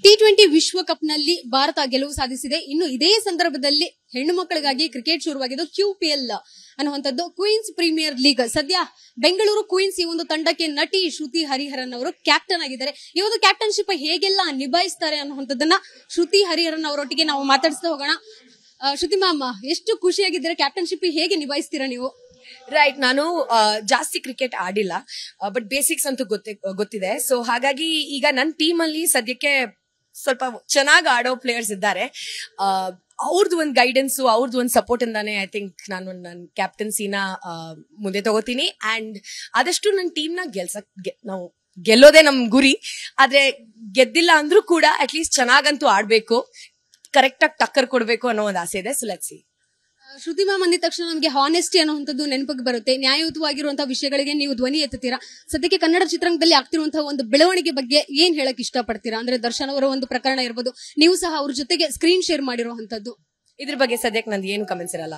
T20 ವಿಶ್ವಕಪ್ನಲ್ಲಿ ಭಾರತ ಗೆಲುವು ಸಾಧಿಸಿದೆ. ಇನ್ನು ಇದೇ ಸಂದರ್ಭದಲ್ಲಿ ಹೆಣ್ಣು ಮಕ್ಕಳಿಗಾಗಿ ಕ್ರಿಕೆಟ್ ಶುರುವಾಗಿದ್ದು QPL ಅನ್ನುವಂಥದ್ದು ಕ್ವೀನ್ಸ್ ಪ್ರೀಮಿಯರ್ ಲೀಗ್. ಸದ್ಯ ಬೆಂಗಳೂರು ಕ್ವೀನ್ಸ್ ಈ ಒಂದು ತಂಡಕ್ಕೆ ನಟಿ ಶ್ರುತಿ ಹರಿಹರನ್ ಅವರು ಕ್ಯಾಪ್ಟನ್ ಆಗಿದ್ದಾರೆ. ಈ ಒಂದು ಕ್ಯಾಪ್ಟನ್ಶಿಪ್ ಹೇಗೆಲ್ಲ ನಿಭಾಯಿಸ್ತಾರೆ ಅನ್ನುವಂಥದ್ದನ್ನ ಶ್ರುತಿ ಹರಿಹರನ್ ಅವರೊಟ್ಟಿಗೆ ನಾವು ಮಾತಾಡಿಸ್ತಾ ಹೋಗೋಣ. ಶ್ರುತಿ ಮ್ಯಾಮ್, ಎಷ್ಟು ಖುಷಿಯಾಗಿದ್ದಾರೆ, ಕ್ಯಾಪ್ಟನ್ಶಿಪ್ ಹೇಗೆ ನಿಭಾಯಿಸ್ತೀರಾ ನೀವು? ರೈಟ್, ನಾನು ಜಾಸ್ತಿ ಕ್ರಿಕೆಟ್ ಆಡಿಲ್ಲ, ಬಟ್ ಬೇಸಿಕ್ಸ್ ಅಂತೂ ಗೊತ್ತಿದೆ. ಸೊ ಹಾಗಾಗಿ ಈಗ ನನ್ನ ಟೀಮ್ ಅಲ್ಲಿ ಸದ್ಯಕ್ಕೆ ಸ್ವಲ್ಪ ಚೆನ್ನಾಗಿ ಆಡೋ ಪ್ಲೇಯರ್ಸ್ ಇದ್ದಾರೆ. ಅವ್ರದ್ದು ಒಂದು ಗೈಡೆನ್ಸ್, ಅವ್ರದ್ದು ಒಂದು ಸಪೋರ್ಟ್ ಇಂದಾನೆ ಐ ಥಿಂಕ್ ನಾನು ನನ್ನ ಕ್ಯಾಪ್ಟನ್ಸಿನ ಮುಂದೆ ತಗೋತೀನಿ. ಅಂಡ್ ಆದಷ್ಟು ನನ್ನ ಟೀಮ್ ನ ನಾವು ಗೆಲ್ಲೋದೇ ನಮ್ ಗುರಿ. ಆದ್ರೆ ಗೆದ್ದಿಲ್ಲ ಅಂದ್ರೂ ಕೂಡ ಅಟ್ಲೀಸ್ಟ್ ಚೆನ್ನಾಗಂತೂ ಆಡ್ಬೇಕು, ಕರೆಕ್ಟ್ ಆಗಿ ಟಕ್ಕರ್ ಕೊಡ್ಬೇಕು ಅನ್ನೋ ಒಂದು ಆಸೆ ಇದೆ. So let's see. Shruti ma'am ಅಂದಿದ ತಕ್ಷಣ ನಮಗೆ ಹಾನೆಸ್ಟಿ ಅನ್ನುವಂಥದ್ದು ನೆನಪಿಗೆ ಬರುತ್ತೆ. ನ್ಯಾಯಯುತವಾಗಿರುವಂತಹ ವಿಷಯಗಳಿಗೆ ನೀವು ಧ್ವನಿ ಎತ್ತುತ್ತೀರಾ. ಸದ್ಯಕ್ಕೆ ಕನ್ನಡ ಚಿತ್ರರಂಗದಲ್ಲಿ ಆಗ್ತಿರುವಂತಹ ಒಂದು ಬೆಳವಣಿಗೆ ಬಗ್ಗೆ ಏನ್ ಹೇಳಕ್ ಇಷ್ಟಪಡ್ತೀರಾ? ಅಂದ್ರೆ ದರ್ಶನ್ ಅವರ ಒಂದು ಪ್ರಕರಣ ಇರ್ಬೋದು, ನೀವು ಸಹ ಅವ್ರ ಜೊತೆಗೆ ಸ್ಕ್ರೀನ್ ಶೇರ್ ಮಾಡಿರುವಂತದ್ದು, ಇದ್ರ ಬಗ್ಗೆ ಸದ್ಯಕ್ಕೆ ನಂದು ಏನು ಕಮೆಂಟ್ಸ್ ಇರಲ್ಲ.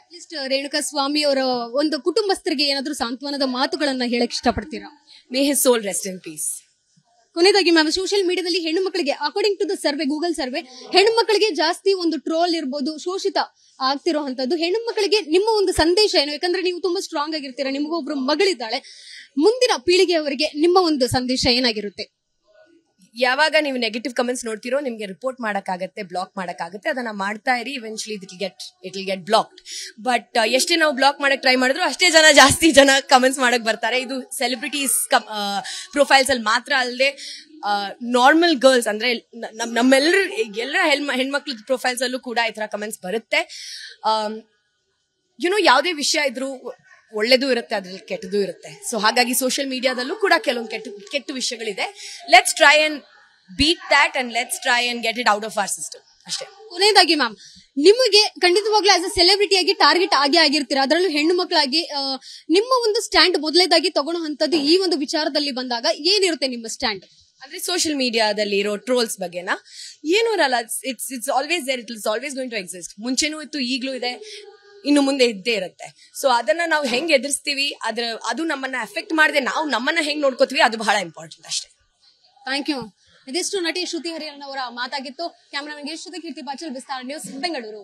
ಅಟ್ಲೀಸ್ಟ್ ರೇಣುಕಾ ಸ್ವಾಮಿ ಅವರ ಒಂದು ಕುಟುಂಬಸ್ಥರಿಗೆ ಏನಾದ್ರೂ ಸಾಂತ್ವನದ ಮಾತುಗಳನ್ನ ಹೇಳಕ್ ಇಷ್ಟಪಡ್ತೀರಾ? May his soul rest in peace. ಕೊನೆಯದಾಗಿ ಮ್ಯಾಮ್, ಸೋಷಿಯಲ್ ಮೀಡಿಯಾದಲ್ಲಿ ಹೆಣ್ಣು ಮಕ್ಕಳಿಗೆ according to the survey, Google survey, ಹೆಣ್ಣು ಮಕ್ಕಳಿಗೆ ಜಾಸ್ತಿ ಒಂದು ಟ್ರೋಲ್ ಇರ್ಬೋದು, ಶೋಷಿತ ಆಗ್ತಿರೋಂಥದ್ದು. ಹೆಣ್ಣು ಮಕ್ಕಳಿಗೆ ನಿಮ್ಮ ಒಂದು ಸಂದೇಶ ಏನು? ಯಾಕಂದ್ರೆ ನೀವು ತುಂಬಾ ಸ್ಟ್ರಾಂಗ್ ಆಗಿರ್ತೀರಾ, ನಿಮಗೂ ಒಬ್ರು ಮಗಳಿದ್ದಾಳೆ. ಮುಂದಿನ ಪೀಳಿಗೆಯವರಿಗೆ ನಿಮ್ಮ ಒಂದು ಸಂದೇಶ ಏನಾಗಿರುತ್ತೆ? ಯಾವಾಗ ನೀವು ನೆಗೆಟಿವ್ ಕಮೆಂಟ್ಸ್ ನೋಡ್ತಿರೋ ನಿಮ್ಗೆ ರಿಪೋರ್ಟ್ ಮಾಡಕ್ಕಾಗತ್ತೆ, ಬ್ಲಾಕ್ ಮಾಡಕ್ಕಾಗತ್ತೆ, ಅದನ್ನ ಮಾಡ್ತಾ ಇರಿ. Eventually it will get blocked. But ಎಷ್ಟೇ ನಾವು ಬ್ಲಾಕ್ ಮಾಡಕ್ ಟ್ರೈ ಮಾಡಿದ್ರು ಅಷ್ಟೇ ಜಾಸ್ತಿ ಜನ ಕಮೆಂಟ್ಸ್ ಮಾಡಕ್ ಬರ್ತಾರೆ. ಇದು ಸೆಲೆಬ್ರಿಟೀಸ್ ಪ್ರೊಫೈಲ್ಸ್ ಅಲ್ಲಿ ಮಾತ್ರ ಅಲ್ಲದೆ ನಾರ್ಮಲ್ ಗರ್ಲ್ಸ್ ಅಂದ್ರೆ ಎಲ್ಲರ ಹೆಣ್ಮಕ್ಳ ಪ್ರೊಫೈಲ್ಸ್ ಅಲ್ಲೂ ಕೂಡ ಈ ತರ ಕಮೆಂಟ್ಸ್ ಬರುತ್ತೆ. ಯಾವುದೇ ವಿಷಯ ಇದ್ರು ಒಳ್ಳೇದು ಇರುತ್ತೆ, ಅದ್ರಲ್ಲಿ ಕೆಟ್ಟದ್ದು ಇರುತ್ತೆ. ಸೊ ಹಾಗಾಗಿ ಸೋಷಿಯಲ್ ಮೀಡಿಯಾದಲ್ಲೂ ಕೂಡ ಕೆಲವೊಂದು ಕೆಟ್ಟ ವಿಷಯಗಳಿದೆ. Let's try and beat that and let's try and get it out of our system ಅಷ್ಟೇ. ಕೊನೆಯದಾಗಿ ಮ್ಯಾಮ್, ನಿಮಗೆ ಖಂಡಿತವಾಗ್ಲೂ ಆಸ್ ಅ ಸೆಲೆಬ್ರಿಟಿಯಾಗಿ ಟಾರ್ಗೆಟ್ ಆಗಿರ್ತೀರಾ, ಅದರಲ್ಲೂ ಹೆಣ್ಣು ಮಕ್ಕಳಾಗಿ ನಿಮ್ಮ ಒಂದು ಸ್ಟ್ಯಾಂಡ್ ಮೊದಲೇದಾಗಿ ತಗೊಳ್ಳುವಂತದ್ದು ಈ ಒಂದು ವಿಚಾರದಲ್ಲಿ ಬಂದಾಗ ಏನಿರುತ್ತೆ ನಿಮ್ಮ ಸ್ಟ್ಯಾಂಡ್? ಅಂದ್ರೆ ಸೋಷಿಯಲ್ ಮೀಡಿಯಾದಲ್ಲಿ ಇರೋ ಟ್ರೋಲ್ಸ್ ಬಗ್ಗೆನ ಏನೂ ಇರಲ್ಲ. It's always there, it is always going to exist. ಮುಂಚೆನೂ ಇತ್ತು, ಈಗಲೂ ಇದೆ, ಇನ್ನು ಮುಂದೆ ಇದ್ದೇ ಇರುತ್ತೆ. ಸೊ ಅದನ್ನ ನಾವು ಹೆಂಗ್ ಎದುರಿಸ್ತೀವಿ, ಅದು ನಮ್ಮನ್ನ ಎಫೆಕ್ಟ್ ಮಾಡದೆ ನಾವು ನಮ್ಮನ್ನ ಹೆಂಗ್ ನೋಡ್ಕೋತೀವಿ, ಅದು ಬಹಳ ಇಂಪಾರ್ಟೆಂಟ್ ಅಷ್ಟೇ. Thank you. ಇದಿಷ್ಟು ನಟಿ ಶ್ರುತಿ ಹರಿಹರನ್ ಅವರ ಮಾತಾಗಿತ್ತು. Cameraman Shruti Keerthi Pachal, Vistara news, Bengaluru.